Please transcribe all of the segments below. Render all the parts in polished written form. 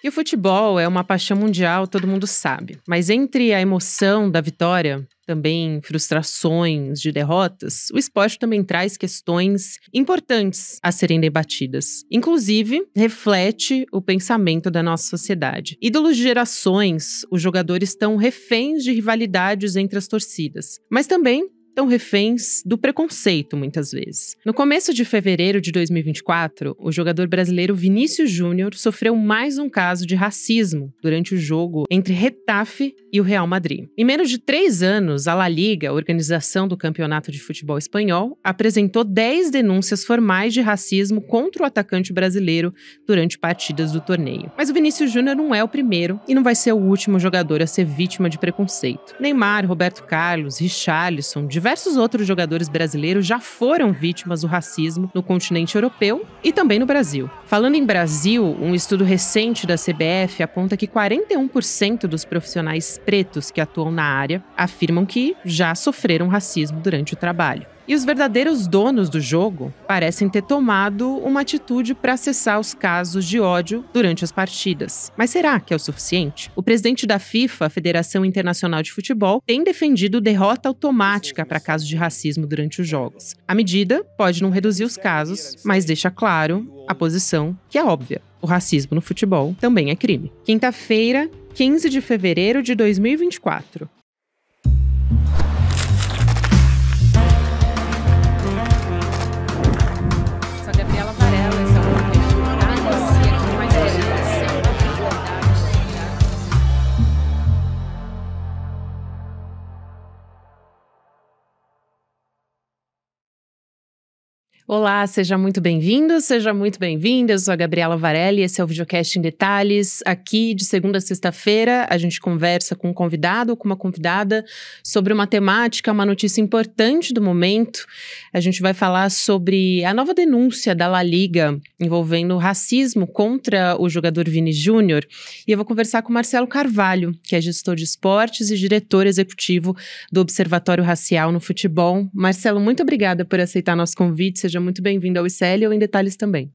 E o futebol é uma paixão mundial, todo mundo sabe. Mas entre a emoção da vitória, também frustrações de derrotas, o esporte também traz questões importantes a serem debatidas. Inclusive, reflete o pensamento da nossa sociedade. Ídolos de gerações, os jogadores estão reféns de rivalidades entre as torcidas. Mas também estão reféns do preconceito, muitas vezes. No começo de fevereiro de 2024, o jogador brasileiro Vinícius Júnior sofreu mais um caso de racismo durante o jogo entre Getafe e o Real Madrid. Em menos de 3 anos, a La Liga, a organização do campeonato de futebol espanhol, apresentou 10 denúncias formais de racismo contra o atacante brasileiro durante partidas do torneio. Mas o Vinícius Júnior não é o primeiro e não vai ser o último jogador a ser vítima de preconceito. Neymar, Roberto Carlos, Richarlison, diversos outros jogadores brasileiros já foram vítimas do racismo no continente europeu e também no Brasil. Falando em Brasil, um estudo recente da CBF aponta que 41% dos profissionais pretos que atuam na área afirmam que já sofreram racismo durante o trabalho. E os verdadeiros donos do jogo parecem ter tomado uma atitude para cessar os casos de ódio durante as partidas. Mas será que é o suficiente? O presidente da FIFA, a Federação Internacional de Futebol, tem defendido derrota automática para casos de racismo durante os jogos. A medida pode não reduzir os casos, mas deixa claro a posição que é óbvia. O racismo no futebol também é crime. Quinta-feira, 15 de fevereiro de 2024. Olá, seja muito bem-vindo, seja muito bem-vinda. Eu sou a Gabriela Varelli, esse é o Videocast em Detalhes. Aqui, de segunda a sexta-feira, a gente conversa com um convidado ou com uma convidada sobre uma temática, uma notícia importante do momento. A gente vai falar sobre a nova denúncia da La Liga envolvendo racismo contra o jogador Vini Júnior. E eu vou conversar com Marcelo Carvalho, que é gestor de esportes e diretor executivo do Observatório Racial no Futebol. Marcelo, muito obrigada por aceitar nosso convite. Seja muito bem-vindo ao ICL ou em Detalhes também.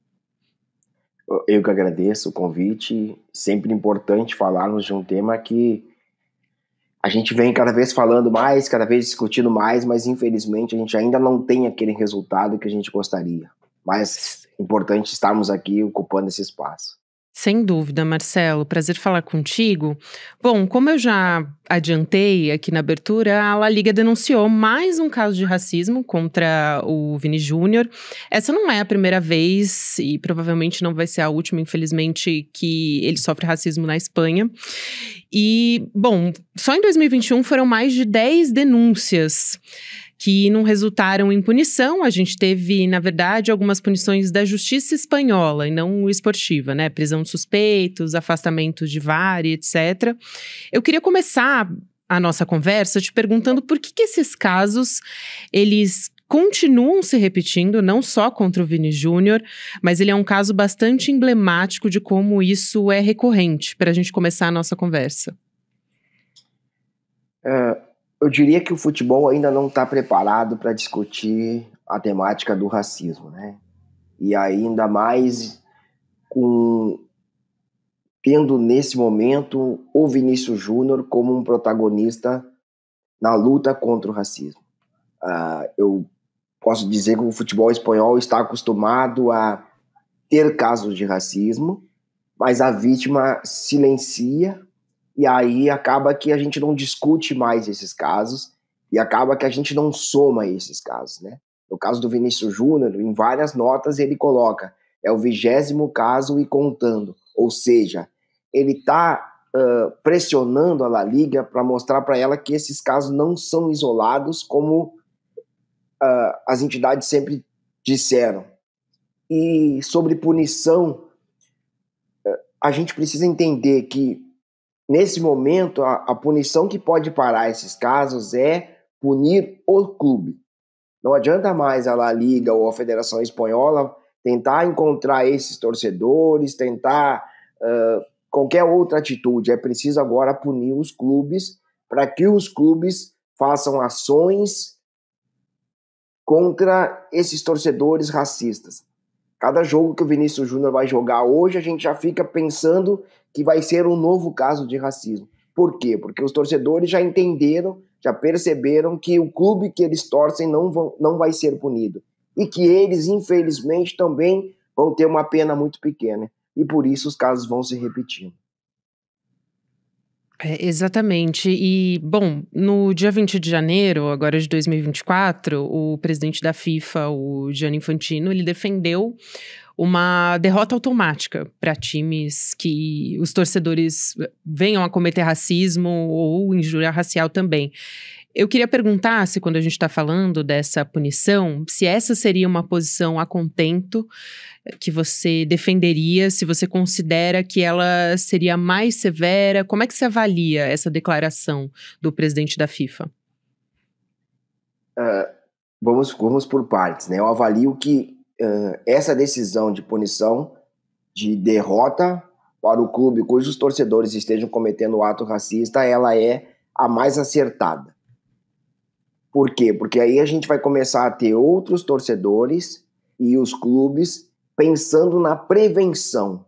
Eu que agradeço o convite. Sempre importante falarmos de um tema que a gente vem cada vez falando mais, cada vez discutindo mais, mas infelizmente a gente ainda não tem aquele resultado que a gente gostaria. Mas é importante estarmos aqui ocupando esse espaço. Sem dúvida, Marcelo. Prazer falar contigo. Bom, como eu já adiantei aqui na abertura, a La Liga denunciou mais um caso de racismo contra o Vini Júnior. Essa não é a primeira vez e provavelmente não vai ser a última, infelizmente, que ele sofre racismo na Espanha. E, bom, só em 2021 foram mais de 10 denúncias que não resultaram em punição. A gente teve, na verdade, algumas punições da justiça espanhola e não esportiva, né? Prisão de suspeitos, afastamento de VAR, etc. Eu queria começar a nossa conversa te perguntando por que esses casos, eles continuam se repetindo, não só contra o Vini Júnior, mas ele é um caso bastante emblemático de como isso é recorrente, para a gente começar a nossa conversa. Eu diria que o futebol ainda não está preparado para discutir a temática do racismo, né? E ainda mais tendo nesse momento o Vinícius Júnior como um protagonista na luta contra o racismo. Eu posso dizer que o futebol espanhol está acostumado a ter casos de racismo, mas a vítima silencia. E aí acaba que a gente não discute mais esses casos e acaba que a gente não soma esses casos, né? No caso do Vinícius Júnior, em várias notas ele coloca, é o 20º caso e contando. Ou seja, ele está pressionando a La Liga para mostrar para ela que esses casos não são isolados como as entidades sempre disseram. E sobre punição, a gente precisa entender que nesse momento, a punição que pode parar esses casos é punir o clube. Não adianta mais a La Liga ou a Federação Espanhola tentar encontrar esses torcedores, tentar qualquer outra atitude. É preciso agora punir os clubes para que os clubes façam ações contra esses torcedores racistas. Cada jogo que o Vinícius Júnior vai jogar hoje, a gente já fica pensando que vai ser um novo caso de racismo. Por quê? Porque os torcedores já entenderam, já perceberam que o clube que eles torcem não vai ser punido. E que eles, infelizmente, também vão ter uma pena muito pequena. E por isso os casos vão se repetindo. Exatamente. E, bom, no dia 20 de janeiro, agora de 2024, o presidente da FIFA, o Gianni Infantino, ele defendeu uma derrota automática para times que os torcedores venham a cometer racismo ou injúria racial também. Eu queria perguntar se, quando a gente está falando dessa punição, se essa seria uma posição a contento que você defenderia, se você considera que ela seria mais severa. Como é que você avalia essa declaração do presidente da FIFA? Vamos por partes, né? Eu avalio que essa decisão de punição, de derrota para o clube cujos torcedores estejam cometendo ato racista, ela é a mais acertada. Por quê? Porque aí a gente vai começar a ter outros torcedores e os clubes pensando na prevenção.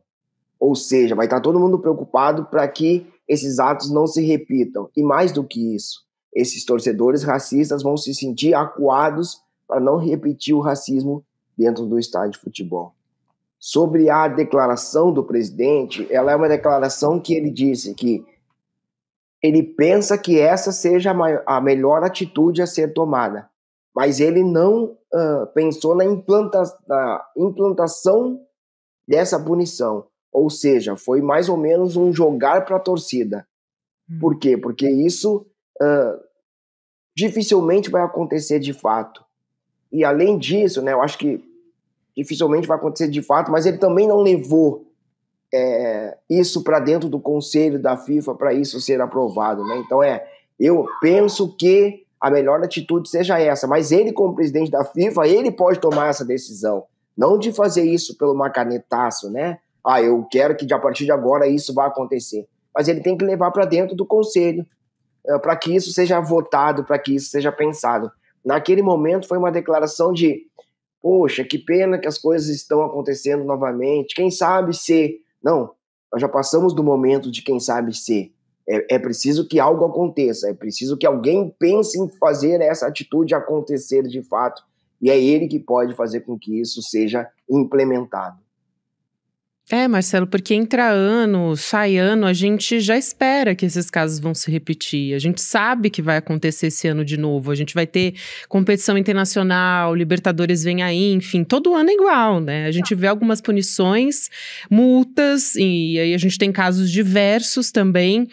Ou seja, vai estar todo mundo preocupado para que esses atos não se repitam. E mais do que isso, esses torcedores racistas vão se sentir acuados para não repetir o racismo dentro do estádio de futebol. Sobre a declaração do presidente, ela é uma declaração que ele disse que ele pensa que essa seja a melhor atitude a ser tomada, mas ele não pensou na implantação dessa punição. Ou seja, foi mais ou menos um jogar para a torcida. Por quê? Porque isso dificilmente vai acontecer de fato. E além disso, né, eu acho que dificilmente vai acontecer de fato, mas ele também não levou isso para dentro do conselho da FIFA para isso ser aprovado, né? Então eu penso que a melhor atitude seja essa, mas ele, como presidente da FIFA, ele pode tomar essa decisão, não de fazer isso pelo macanetaço, né? Eu quero que a partir de agora isso vá acontecer, mas ele tem que levar para dentro do conselho para que isso seja votado, para que isso seja pensado. Naquele momento foi uma declaração de poxa, que pena que as coisas estão acontecendo novamente, quem sabe se... Não, nós já passamos do momento de quem sabe se. É preciso que algo aconteça, é preciso que alguém pense em fazer essa atitude acontecer de fato, e é ele que pode fazer com que isso seja implementado. Marcelo, porque entra ano, sai ano, a gente já espera que esses casos vão se repetir. A gente sabe que vai acontecer esse ano de novo. A gente vai ter competição internacional, Libertadores vem aí, enfim, todo ano é igual, né? A gente vê algumas punições, multas, e aí a gente tem casos diversos também.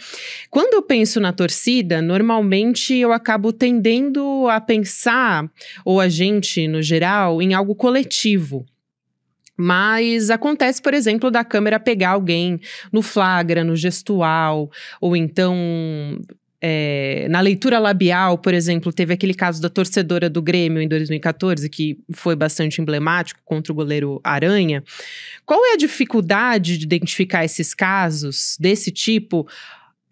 Quando eu penso na torcida, normalmente eu acabo tendendo a pensar, ou a gente, no geral, em algo coletivo. Mas acontece, por exemplo, da câmera pegar alguém no flagra, no gestual, ou então na leitura labial, por exemplo, teve aquele caso da torcedora do Grêmio em 2014, que foi bastante emblemático contra o goleiro Aranha. Qual é a dificuldade de identificar esses casos desse tipo?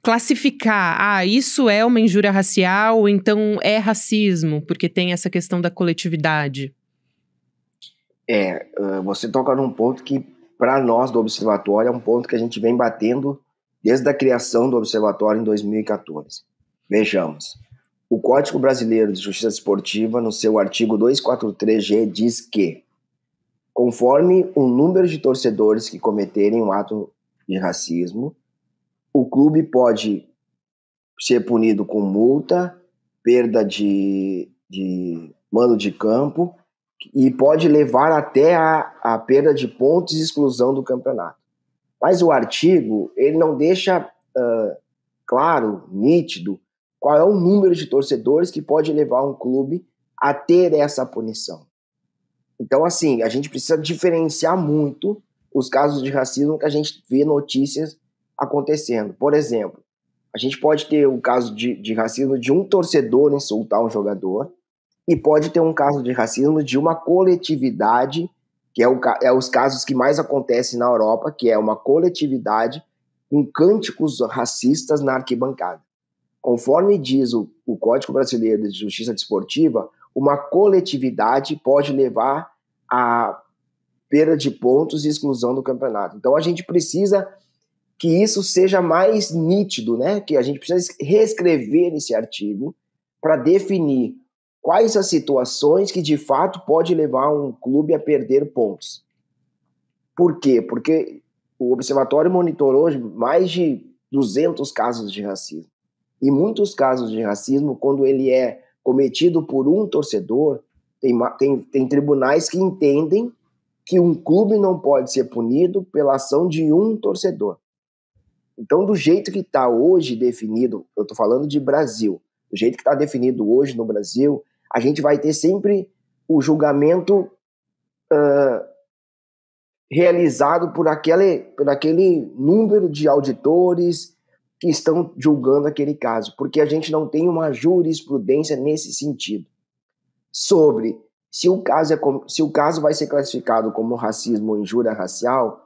Classificar, isso é uma injúria racial, ou então é racismo, porque tem essa questão da coletividade. Você toca num ponto que, para nós do Observatório, é um ponto que a gente vem batendo desde a criação do Observatório em 2014. Vejamos, o Código Brasileiro de Justiça Desportiva, no seu artigo 243-G, diz que, conforme o número de torcedores que cometerem um ato de racismo, o clube pode ser punido com multa, perda de mando de campo, e pode levar até a perda de pontos e exclusão do campeonato. Mas o artigo, ele não deixa claro, nítido, qual é o número de torcedores que pode levar um clube a ter essa punição. Então, assim, a gente precisa diferenciar muito os casos de racismo que a gente vê notícias acontecendo. Por exemplo, a gente pode ter o caso de racismo de um torcedor insultar um jogador, e pode ter um caso de racismo de uma coletividade, que é os casos que mais acontecem na Europa, que é uma coletividade com cânticos racistas na arquibancada. Conforme diz o Código Brasileiro de Justiça Desportiva, uma coletividade pode levar a perda de pontos e exclusão do campeonato. Então a gente precisa que isso seja mais nítido, né? Que a gente precisa reescrever esse artigo para definir quais as situações que de fato pode levar um clube a perder pontos. Por quê? Porque o Observatório monitorou mais de 200 casos de racismo. E muitos casos de racismo, quando ele é cometido por um torcedor, tem tribunais que entendem que um clube não pode ser punido pela ação de um torcedor. Então, do jeito que está hoje definido, eu estou falando de Brasil, do jeito que está definido hoje no Brasil, a gente vai ter sempre o julgamento realizado por aquele número de auditores que estão julgando aquele caso, porque a gente não tem uma jurisprudência nesse sentido. Sobre se o caso vai ser classificado como racismo ou injúria racial,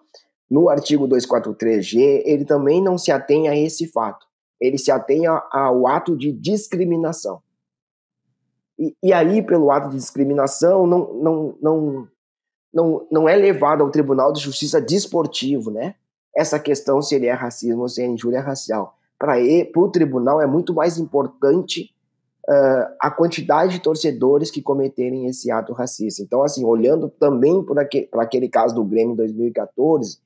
no artigo 243G, ele também não se atém a esse fato. Ele se atém ao ato de discriminação. E aí, pelo ato de discriminação, não é levado ao Tribunal de Justiça desportivo, né? Essa questão se ele é racismo ou se é injúria racial. Para o tribunal é muito mais importante a quantidade de torcedores que cometerem esse ato racista. Então, assim, olhando também para aquele caso do Grêmio em 2014,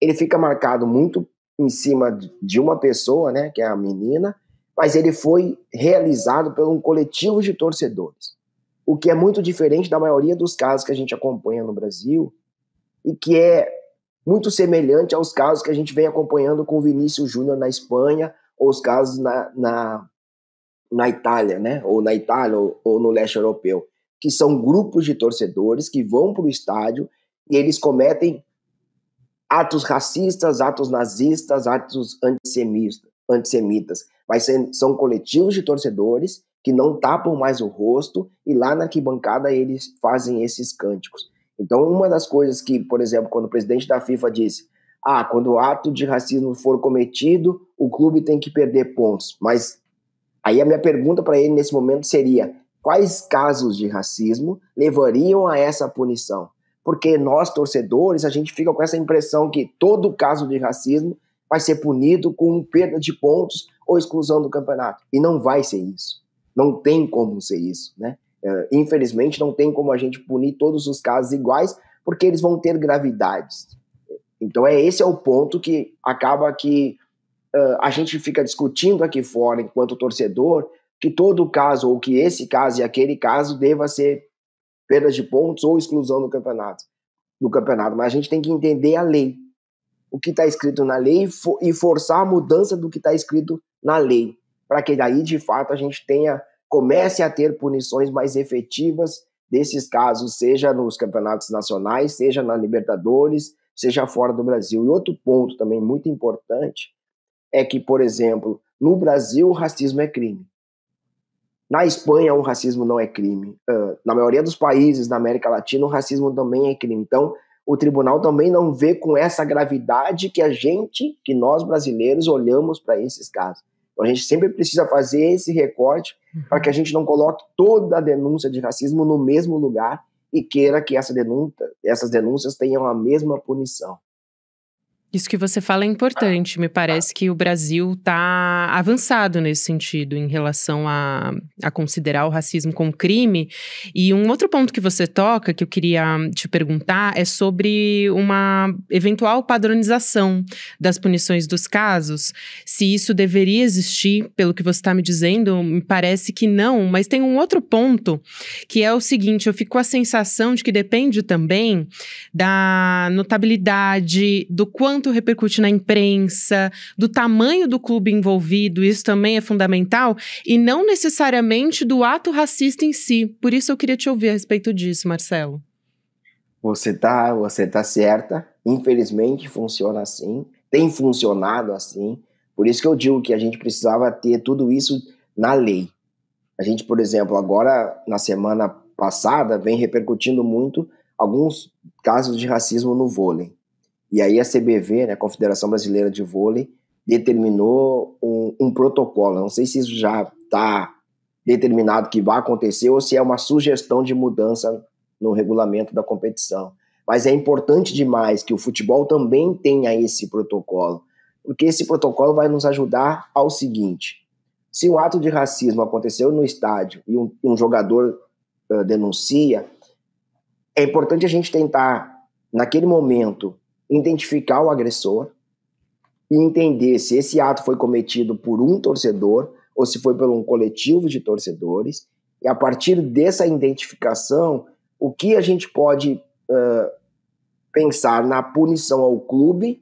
ele fica marcado muito em cima de uma pessoa, né, que é a menina, mas ele foi realizado por um coletivo de torcedores, o que é muito diferente da maioria dos casos que a gente acompanha no Brasil e que é muito semelhante aos casos que a gente vem acompanhando com o Vinícius Júnior na Espanha ou os casos na Itália, né, ou na Itália ou no leste europeu, que são grupos de torcedores que vão para o estádio e eles cometem atos racistas, atos nazistas, atos antissemitas, mas são coletivos de torcedores que não tapam mais o rosto e lá na arquibancada eles fazem esses cânticos. Então, uma das coisas que, por exemplo, quando o presidente da FIFA disse quando o ato de racismo for cometido, o clube tem que perder pontos. Mas aí a minha pergunta para ele nesse momento seria: quais casos de racismo levariam a essa punição? Porque nós, torcedores, a gente fica com essa impressão que todo caso de racismo vai ser punido com perda de pontos ou exclusão do campeonato. E não vai ser isso. Não tem como ser isso, né? Infelizmente, não tem como a gente punir todos os casos iguais, porque eles vão ter gravidades. Então, esse é o ponto que acaba que a gente fica discutindo aqui fora, enquanto torcedor, que todo caso, ou que esse caso e aquele caso deva ser perda de pontos ou exclusão do campeonato. Mas a gente tem que entender a lei, o que está escrito na lei e forçar a mudança do que está escrito na lei, para que daí, de fato, a gente comece a ter punições mais efetivas desses casos, seja nos campeonatos nacionais, seja na Libertadores, seja fora do Brasil. E outro ponto também muito importante é que, por exemplo, no Brasil o racismo é crime. Na Espanha, o racismo não é crime. Na maioria dos países da América Latina, o racismo também é crime. Então, o tribunal também não vê com essa gravidade que nós brasileiros olhamos para esses casos. Então, a gente sempre precisa fazer esse recorte para que a gente não coloque toda a denúncia de racismo no mesmo lugar e queira que essas denúncias tenham a mesma punição. Isso que você fala é importante. Me parece que o Brasil está avançado nesse sentido, em relação a considerar o racismo como crime. E um outro ponto que você toca, que eu queria te perguntar, é sobre uma eventual padronização das punições dos casos. Se isso deveria existir, pelo que você está me dizendo, me parece que não. Mas tem um outro ponto, que é o seguinte: eu fico com a sensação de que depende também da notabilidade, do quanto repercute na imprensa, do tamanho do clube envolvido, isso também é fundamental, e não necessariamente do ato racista em si. Por isso eu queria te ouvir a respeito disso, Marcelo. Você tá certa, infelizmente funciona assim, tem funcionado assim, por isso que eu digo que a gente precisava ter tudo isso na lei. A gente, por exemplo, agora, na semana passada, vem repercutindo muito alguns casos de racismo no vôlei. E aí a CBV, né, a Confederação Brasileira de Vôlei, determinou um protocolo. Não sei se isso já está determinado que vai acontecer ou se é uma sugestão de mudança no regulamento da competição. Mas é importante demais que o futebol também tenha esse protocolo, porque esse protocolo vai nos ajudar ao seguinte: se um ato de racismo aconteceu no estádio e um jogador denuncia, é importante a gente tentar, naquele momento, identificar o agressor e entender se esse ato foi cometido por um torcedor ou se foi por um coletivo de torcedores, e a partir dessa identificação, o que a gente pode pensar na punição ao clube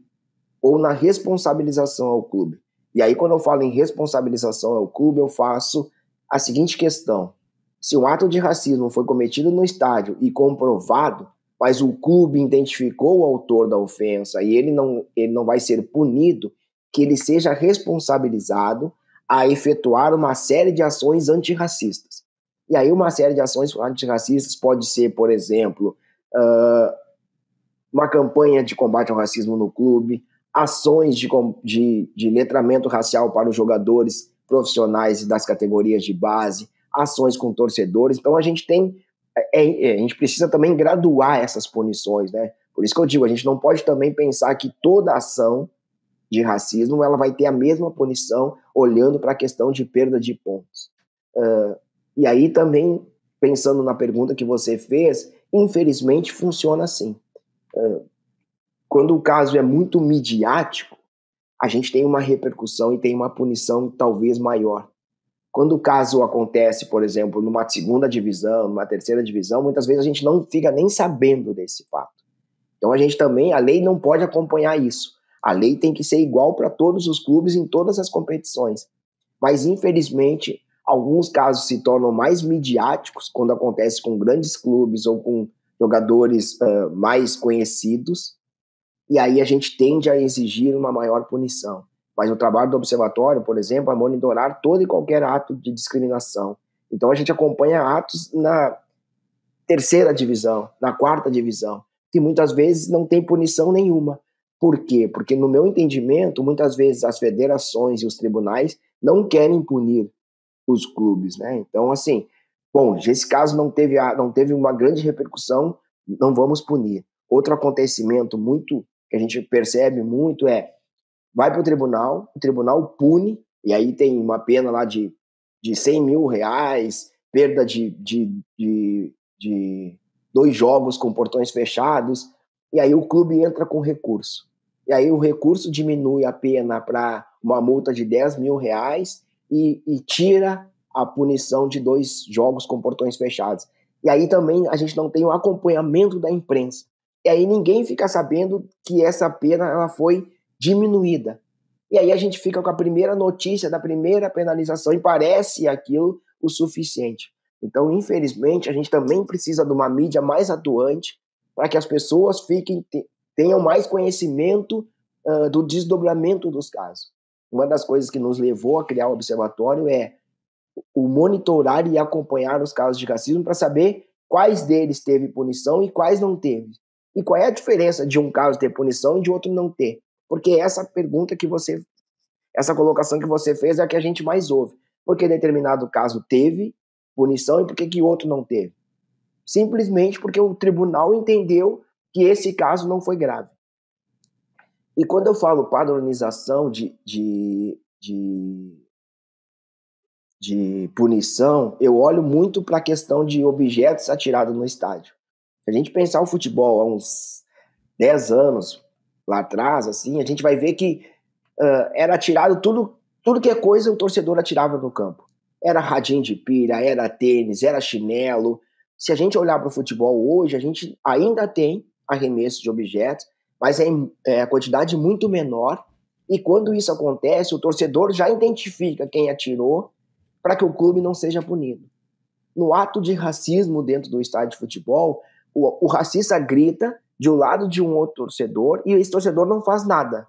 ou na responsabilização ao clube. E aí, quando eu falo em responsabilização ao clube, eu faço a seguinte questão: se um ato de racismo foi cometido no estádio e comprovado, mas o clube identificou o autor da ofensa e ele não vai ser punido, que ele seja responsabilizado a efetuar uma série de ações antirracistas. E aí uma série de ações antirracistas pode ser, por exemplo, uma campanha de combate ao racismo no clube, ações de letramento racial para os jogadores profissionais das categorias de base, ações com torcedores. Então a gente a gente precisa também graduar essas punições, né? Por isso que eu digo, a gente não pode também pensar que toda ação de racismo ela vai ter a mesma punição, olhando para a questão de perda de pontos. E aí também, pensando na pergunta que você fez, infelizmente funciona assim. Quando o caso é muito midiático, a gente tem uma repercussão e tem uma punição talvez maior. Quando o caso acontece, por exemplo, numa segunda divisão, numa terceira divisão, muitas vezes a gente não fica nem sabendo desse fato. Então a lei não pode acompanhar isso. A lei tem que ser igual para todos os clubes em todas as competições. Mas, infelizmente, alguns casos se tornam mais midiáticos quando acontece com grandes clubes ou com jogadores mais conhecidos, e aí a gente tende a exigir uma maior punição. Mas o trabalho do observatório, por exemplo, é monitorar todo e qualquer ato de discriminação. Então a gente acompanha atos na terceira divisão, na quarta divisão, que muitas vezes não tem punição nenhuma. Por quê? Porque, no meu entendimento, muitas vezes as federações e os tribunais não querem punir os clubes, né? Então, assim, bom, esse caso não teve uma grande repercussão, não vamos punir. Outro acontecimento muito que a gente percebe muito vai para o tribunal pune, e aí tem uma pena lá de 100 mil reais, perda de 2 jogos com portões fechados, e aí o clube entra com recurso. E aí o recurso diminui a pena para uma multa de 10 mil reais e tira a punição de 2 jogos com portões fechados. E aí também a gente não tem o acompanhamento da imprensa. E aí ninguém fica sabendo que essa pena ela foi diminuída. E aí a gente fica com a primeira notícia da primeira penalização e parece aquilo o suficiente. Então, infelizmente, a gente também precisa de uma mídia mais atuante para que as pessoas tenham mais conhecimento do desdobramento dos casos. Uma das coisas que nos levou a criar o observatório é o monitorar e acompanhar os casos de racismo para saber quais deles teve punição e quais não teve. E qual é a diferença de um caso ter punição e de outro não ter? Porque essa colocação que você fez é a que a gente mais ouve. Por que determinado caso teve punição e por que outro não teve? Simplesmente porque o tribunal entendeu que esse caso não foi grave. E quando eu falo padronização de punição, eu olho muito para a questão de objetos atirados no estádio. Se a gente pensar o futebol há uns 10 anos lá atrás, assim, a gente vai ver que era atirado tudo que é coisa, o torcedor atirava no campo. Era radinho de pilha, era tênis, era chinelo. Se a gente olhar para o futebol hoje, a gente ainda tem arremesso de objetos, mas é a quantidade muito menor. E quando isso acontece, o torcedor já identifica quem atirou para que o clube não seja punido. No ato de racismo dentro do estádio de futebol, o racista grita de um lado de um outro torcedor e esse torcedor não faz nada.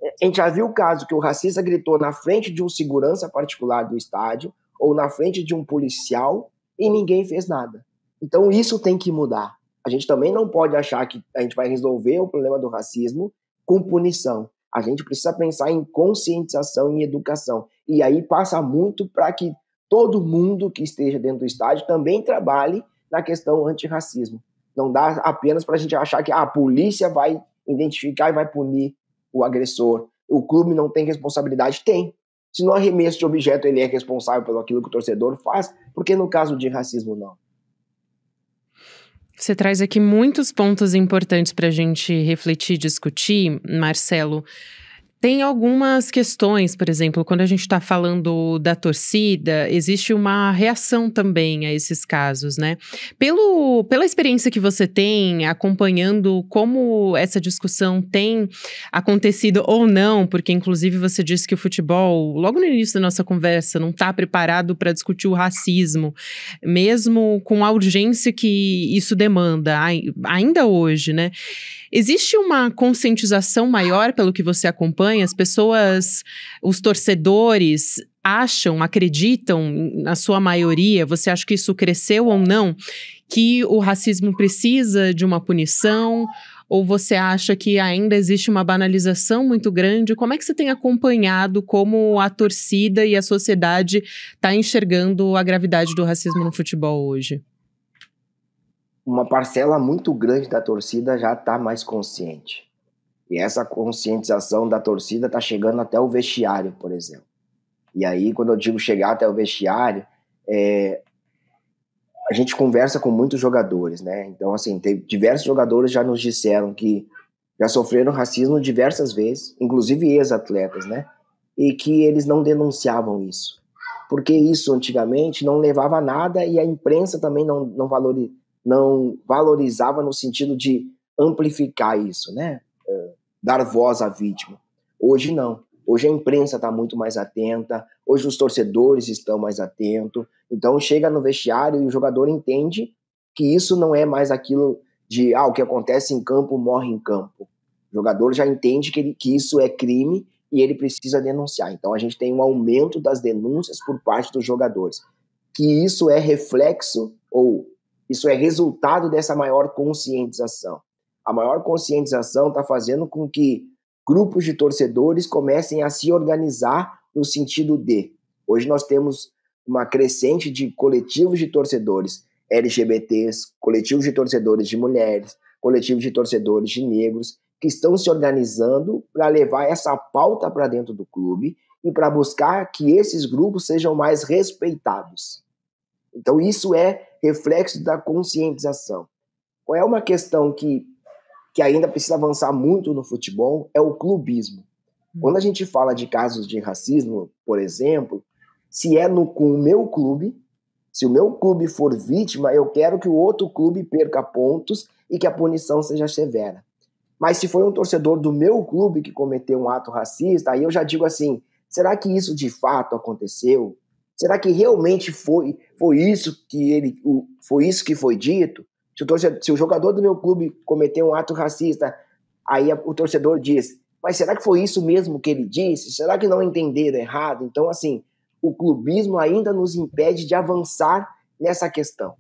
A gente já viu o caso que o racista gritou na frente de um segurança particular do estádio ou na frente de um policial e ninguém fez nada. Então isso tem que mudar. A gente também não pode achar que a gente vai resolver o problema do racismo com punição. A gente precisa pensar em conscientização e educação. E aí passa muito para que todo mundo que esteja dentro do estádio também trabalhe na questão antirracismo. Não dá apenas para a gente achar que a polícia vai identificar e vai punir o agressor. O clube não tem responsabilidade? Tem. Se no arremesso de objeto ele é responsável pelo aquilo que o torcedor faz, por que no caso de racismo não? Você traz aqui muitos pontos importantes para a gente refletir e discutir, Marcelo. Tem algumas questões, por exemplo, quando a gente está falando da torcida, existe uma reação também a esses casos, né? Pela experiência que você tem, acompanhando como essa discussão tem acontecido ou não, porque inclusive você disse que o futebol, logo no início da nossa conversa, não está preparado para discutir o racismo, mesmo com a urgência que isso demanda, ainda hoje, né? Existe uma conscientização maior pelo que você acompanha? As pessoas, os torcedores acham, acreditam, na sua maioria, você acha que isso cresceu ou não, que o racismo precisa de uma punição? Ou você acha que ainda existe uma banalização muito grande? Como é que você tem acompanhado como a torcida e a sociedade está enxergando a gravidade do racismo no futebol hoje? Uma parcela muito grande da torcida já está mais consciente. E essa conscientização da torcida está chegando até o vestiário, por exemplo. E aí, quando eu digo chegar até o vestiário, a gente conversa com muitos jogadores, né? Então, assim, diversos jogadores já nos disseram que já sofreram racismo diversas vezes, inclusive ex-atletas, né? E que eles não denunciavam isso. Porque isso, antigamente, não levava a nada e a imprensa também não valorizava no sentido de amplificar isso, né? Dar voz à vítima. Hoje não. Hoje a imprensa está muito mais atenta, hoje os torcedores estão mais atentos. Então chega no vestiário e o jogador entende que isso não é mais aquilo de o que acontece em campo morre em campo. O jogador já entende que isso é crime e ele precisa denunciar. Então a gente tem um aumento das denúncias por parte dos jogadores. Que isso é reflexo ou isso é resultado dessa maior conscientização. A maior conscientização está fazendo com que grupos de torcedores comecem a se organizar no sentido de... Hoje nós temos uma crescente de coletivos de torcedores LGBTs, coletivos de torcedores de mulheres, coletivos de torcedores de negros, que estão se organizando para levar essa pauta para dentro do clube e para buscar que esses grupos sejam mais respeitados. Então isso é reflexo da conscientização. Qual é uma questão que ainda precisa avançar muito no futebol, é o clubismo. Quando a gente fala de casos de racismo, por exemplo, se é com o meu clube, se o meu clube for vítima, eu quero que o outro clube perca pontos e que a punição seja severa. Mas se foi um torcedor do meu clube que cometeu um ato racista, aí eu já digo assim, será que isso de fato aconteceu? Será que realmente foi isso que foi dito? Se o jogador do meu clube cometeu um ato racista, aí o torcedor diz, mas será que foi isso mesmo que ele disse? Será que não entenderam errado? Então, assim, o clubismo ainda nos impede de avançar nessa questão.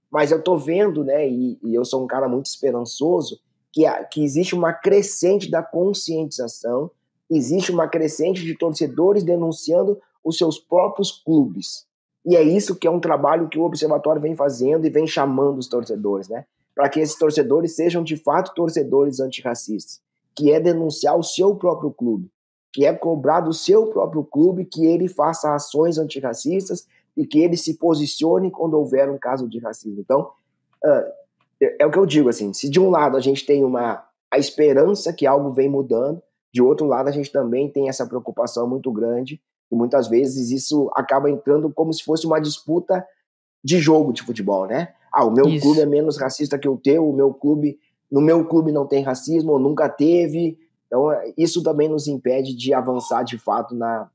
Mas eu estou vendo, né, e eu sou um cara muito esperançoso, que existe uma crescente da conscientização, existe uma crescente de torcedores denunciando os seus próprios clubes. E é isso que é um trabalho que o Observatório vem fazendo e vem chamando os torcedores, né? Para que esses torcedores sejam de fato torcedores antirracistas, que é denunciar o seu próprio clube, que é cobrar do seu próprio clube que ele faça ações antirracistas e que ele se posicione quando houver um caso de racismo. Então, é o que eu digo, assim, se de um lado a gente tem a esperança que algo vem mudando, de outro lado a gente também tem essa preocupação muito grande e muitas vezes isso acaba entrando como se fosse uma disputa de jogo de futebol, né? O meu clube é menos racista que o teu, no meu clube não tem racismo, ou nunca teve. Então, isso também nos impede de avançar de fato na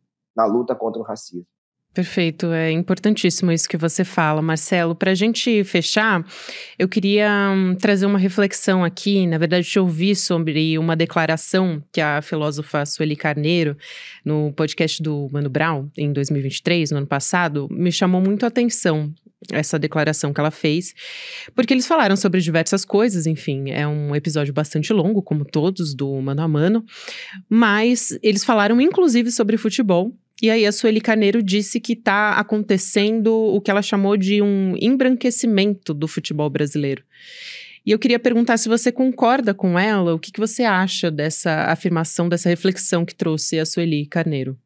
luta contra o racismo. Perfeito, é importantíssimo isso que você fala, Marcelo. Para a gente fechar, eu queria trazer uma reflexão aqui, na verdade, te ouvir sobre uma declaração que a filósofa Sueli Carneiro, no podcast do Mano Brown, em 2023, no ano passado, me chamou muito a atenção essa declaração que ela fez, porque eles falaram sobre diversas coisas, enfim, é um episódio bastante longo, como todos, do Mano a Mano, mas eles falaram inclusive sobre futebol. E aí a Sueli Carneiro disse que está acontecendo o que ela chamou de um embranquecimento do futebol brasileiro. E eu queria perguntar se você concorda com ela, o que você acha dessa afirmação, dessa reflexão que trouxe a Sueli Carneiro?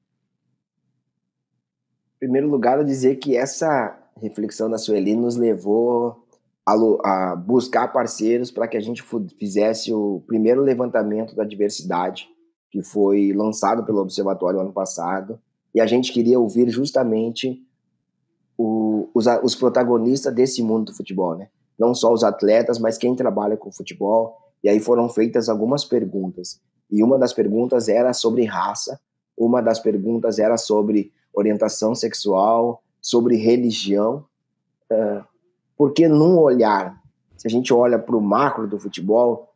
Em primeiro lugar, eu dizer que essa reflexão da Sueli nos levou a buscar parceiros para que a gente fizesse o primeiro levantamento da diversidade, que foi lançado pelo Observatório ano passado, e a gente queria ouvir justamente os protagonistas desse mundo do futebol, né? Não só os atletas, mas quem trabalha com futebol. E aí foram feitas algumas perguntas. E uma das perguntas era sobre raça, uma das perguntas era sobre orientação sexual, sobre religião. Porque num olhar, se a gente olha para o macro do futebol,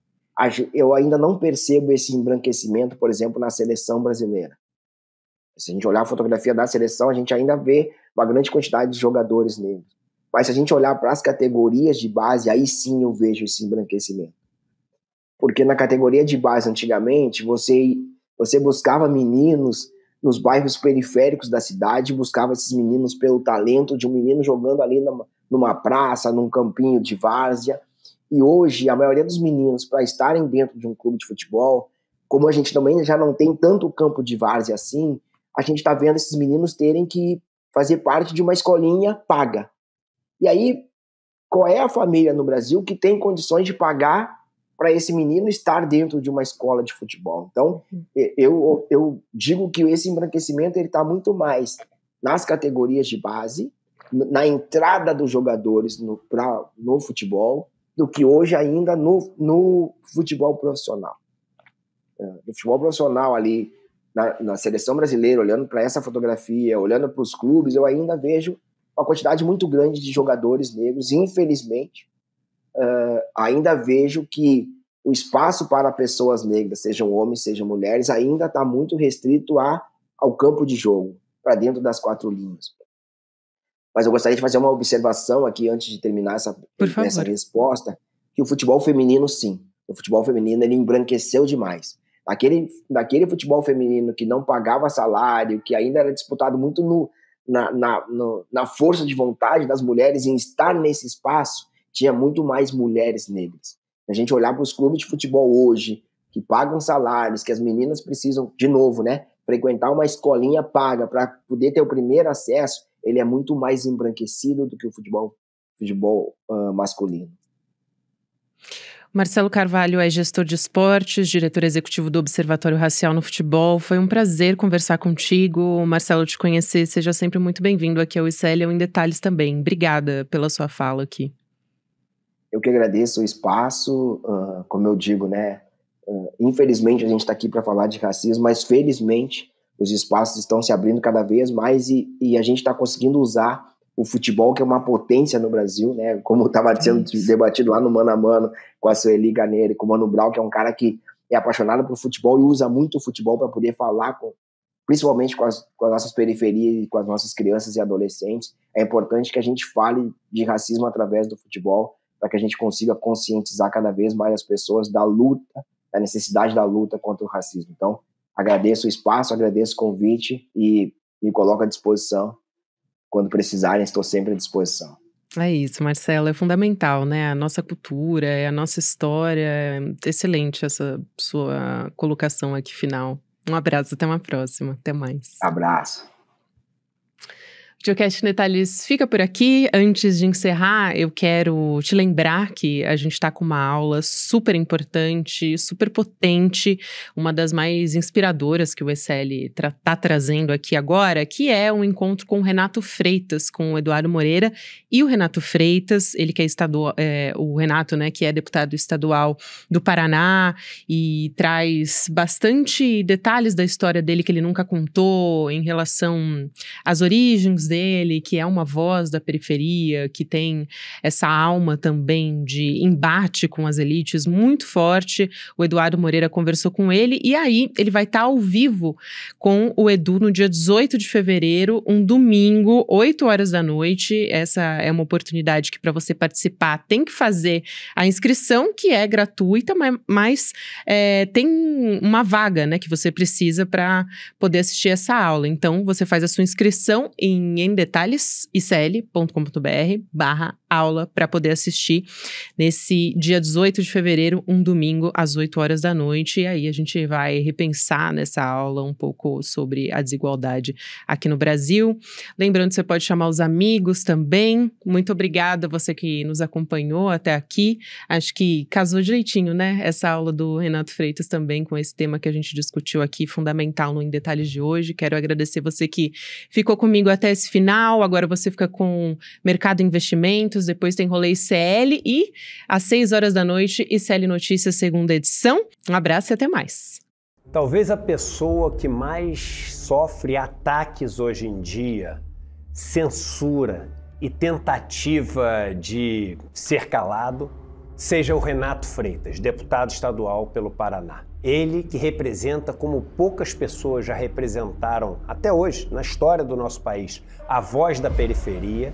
eu ainda não percebo esse embranquecimento, por exemplo, na seleção brasileira. Se a gente olhar a fotografia da seleção, a gente ainda vê uma grande quantidade de jogadores negros. Mas se a gente olhar para as categorias de base, aí sim eu vejo esse embranquecimento. Porque na categoria de base, antigamente, você buscava meninos nos bairros periféricos da cidade, buscava esses meninos pelo talento de um menino jogando ali numa praça, num campinho de várzea. E hoje, a maioria dos meninos, para estarem dentro de um clube de futebol, como a gente também já não tem tanto campo de várzea assim, a gente está vendo esses meninos terem que fazer parte de uma escolinha paga. E aí, qual é a família no Brasil que tem condições de pagar para esse menino estar dentro de uma escola de futebol? Então, eu digo que esse embranquecimento está muito mais nas categorias de base, na entrada dos jogadores no futebol, do que hoje ainda no futebol profissional. No futebol profissional ali, na seleção brasileira, olhando para essa fotografia, olhando para os clubes, eu ainda vejo uma quantidade muito grande de jogadores negros. Infelizmente, ainda vejo que o espaço para pessoas negras, sejam homens, sejam mulheres, ainda está muito restrito ao campo de jogo, para dentro das 4 linhas. Mas eu gostaria de fazer uma observação aqui, antes de terminar essa resposta, que o futebol feminino, sim. O futebol feminino, ele embranqueceu demais. Daquele futebol feminino que não pagava salário, que ainda era disputado muito na força de vontade das mulheres em estar nesse espaço, tinha muito mais mulheres negras. A gente olhar para os clubes de futebol hoje, que pagam salários, que as meninas precisam, de novo, né, frequentar uma escolinha paga para poder ter o primeiro acesso, ele é muito mais embranquecido do que o futebol masculino. Marcelo Carvalho é gestor de esportes, diretor executivo do Observatório Racial no Futebol. Foi um prazer conversar contigo. Marcelo, te conhecer, seja sempre muito bem-vindo aqui ao ICL Em Detalhes também. Obrigada pela sua fala aqui. Eu que agradeço o espaço, como eu digo, né? Infelizmente a gente está aqui para falar de racismo, mas felizmente os espaços estão se abrindo cada vez mais e a gente está conseguindo usar o futebol, que é uma potência no Brasil, né? Como estava sendo debatido lá no Mano a Mano com a Sueli Carneiro e com o Mano Brown, que é um cara que é apaixonado por futebol e usa muito o futebol para poder falar principalmente com as nossas periferias e com as nossas crianças e adolescentes. É importante que a gente fale de racismo através do futebol, para que a gente consiga conscientizar cada vez mais as pessoas da necessidade da luta contra o racismo. Então, agradeço o espaço, agradeço o convite e me coloco à disposição. Quando precisarem, estou sempre à disposição. É isso, Marcelo, é fundamental, né? A nossa cultura, a nossa história. É excelente essa sua colocação aqui final. Um abraço, até uma próxima. Até mais. Abraço. O Geocast Em Detalhes fica por aqui. Antes de encerrar, eu quero te lembrar que a gente está com uma aula super importante, super potente, uma das mais inspiradoras que o ECL está trazendo aqui agora, que é um encontro com o Renato Freitas, com o Eduardo Moreira e o Renato Freitas, ele que é o Renato, né, que é deputado estadual do Paraná e traz bastante detalhes da história dele que ele nunca contou em relação às origens dele, que é uma voz da periferia, que tem essa alma também de embate com as elites muito forte. O Eduardo Moreira conversou com ele e aí ele vai estar ao vivo com o Edu no dia 18 de fevereiro, um domingo, 8 horas da noite. Essa é uma oportunidade que para você participar tem que fazer a inscrição, que é gratuita, mas tem uma vaga, né, que você precisa para poder assistir essa aula. Então, você faz a sua inscrição em em emdetalhesicl.com.br/aula para poder assistir nesse dia 18 de fevereiro, um domingo, às 8 horas da noite. E aí a gente vai repensar nessa aula um pouco sobre a desigualdade aqui no Brasil. Lembrando que você pode chamar os amigos também. Muito obrigada a você que nos acompanhou até aqui. Acho que casou direitinho, né? Essa aula do Renato Freitas também com esse tema que a gente discutiu aqui, fundamental no Em Detalhes de hoje. Quero agradecer você que ficou comigo até esse final. Agora você fica com Mercado Investimentos, depois tem Rolê ICL e às 6 horas da noite, ICL Notícias, segunda edição. Um abraço e até mais. Talvez a pessoa que mais sofre ataques hoje em dia, censura e tentativa de ser calado, seja o Renato Freitas, deputado estadual pelo Paraná. Ele que representa, como poucas pessoas já representaram até hoje na história do nosso país, a voz da periferia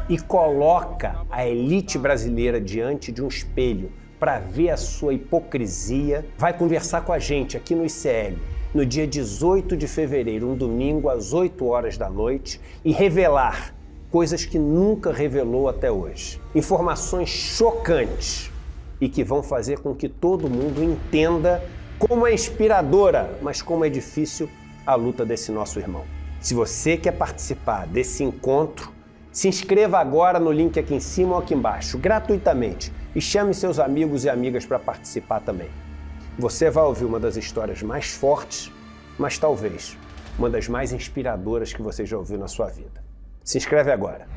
e coloca a elite brasileira diante de um espelho para ver a sua hipocrisia. Vai conversar com a gente aqui no ICL no dia 18 de fevereiro, um domingo, às 8 horas da noite, e revelar coisas que nunca revelou até hoje. Informações chocantes e que vão fazer com que todo mundo entenda como é inspiradora, mas como é difícil a luta desse nosso irmão. Se você quer participar desse encontro, se inscreva agora no link aqui em cima ou aqui embaixo, gratuitamente, e chame seus amigos e amigas para participar também. Você vai ouvir uma das histórias mais fortes, mas talvez uma das mais inspiradoras que você já ouviu na sua vida. Se inscreve agora.